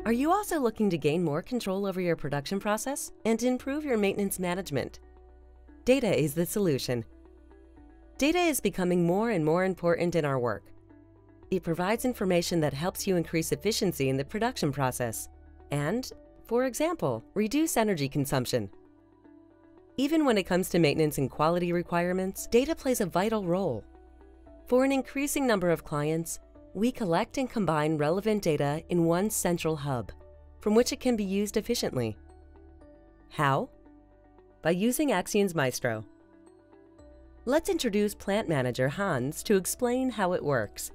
Are you also looking to gain more control over your production process and improve your maintenance management? Data is the solution. Data is becoming more and more important in our work. It provides information that helps you increase efficiency in the production process and, for example, reduce energy consumption. Even when it comes to maintenance and quality requirements, data plays a vital role. For an increasing number of clients, we collect and combine relevant data in one central hub, from which it can be used efficiently. How? By using Axion's Maestro. Let's introduce Plant Manager Hans to explain how it works.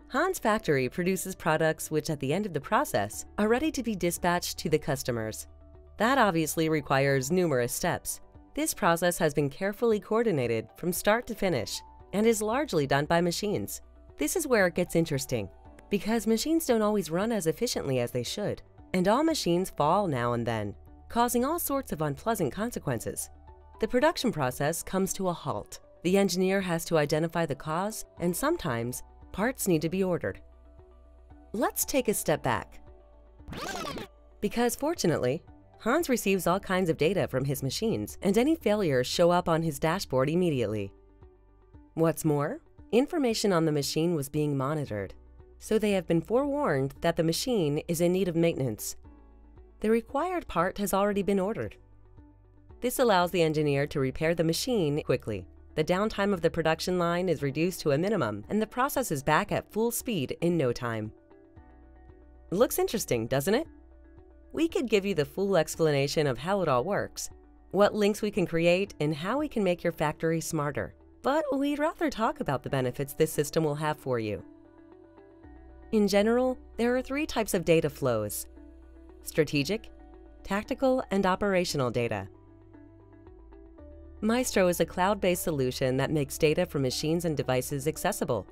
Hans' factory produces products which, at the end of the process, are ready to be dispatched to the customers. That obviously requires numerous steps. This process has been carefully coordinated from start to finish and is largely done by machines. This is where it gets interesting, because machines don't always run as efficiently as they should, and all machines fall now and then, causing all sorts of unpleasant consequences. The production process comes to a halt. The engineer has to identify the cause, and sometimes parts need to be ordered. Let's take a step back. Because fortunately, Hans receives all kinds of data from his machines, and any failures show up on his dashboard immediately. What's more, information on the machine was being monitored, so they have been forewarned that the machine is in need of maintenance. The required part has already been ordered. This allows the engineer to repair the machine quickly. The downtime of the production line is reduced to a minimum, and the process is back at full speed in no time. Looks interesting, doesn't it? We could give you the full explanation of how it all works, what links we can create, and how we can make your factory smarter. But we'd rather talk about the benefits this system will have for you. In general, there are 3 types of data flows: strategic, tactical, and operational data. Maestro is a cloud-based solution that makes data from machines and devices accessible,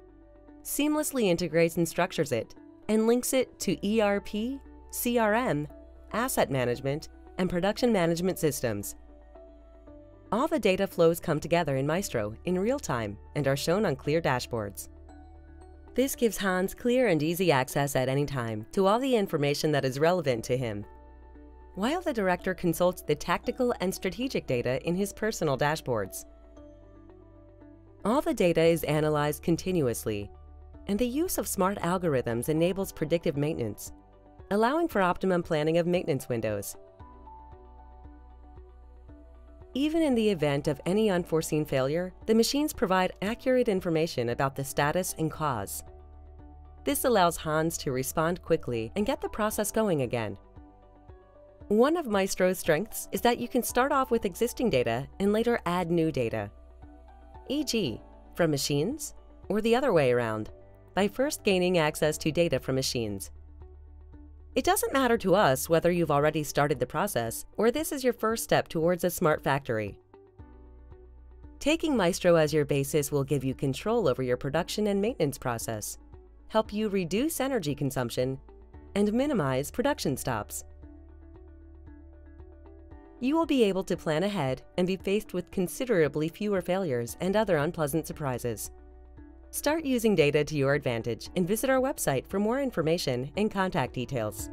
seamlessly integrates and structures it, and links it to ERP, CRM, asset management, and production management systems. All the data flows come together in Maestro in real time and are shown on clear dashboards. This gives Hans clear and easy access at any time to all the information that is relevant to him, while the director consults the tactical and strategic data in his personal dashboards. All the data is analyzed continuously, and the use of smart algorithms enables predictive maintenance, allowing for optimum planning of maintenance windows. Even in the event of any unforeseen failure, the machines provide accurate information about the status and cause. This allows Hans to respond quickly and get the process going again. One of Maestro's strengths is that you can start off with existing data and later add new data, e.g., from machines, or the other way around, by first gaining access to data from machines. It doesn't matter to us whether you've already started the process or this is your first step towards a smart factory. Taking Maestro as your basis will give you control over your production and maintenance process, help you reduce energy consumption, and minimize production stops. You will be able to plan ahead and be faced with considerably fewer failures and other unpleasant surprises. Start using data to your advantage and visit our website for more information and contact details.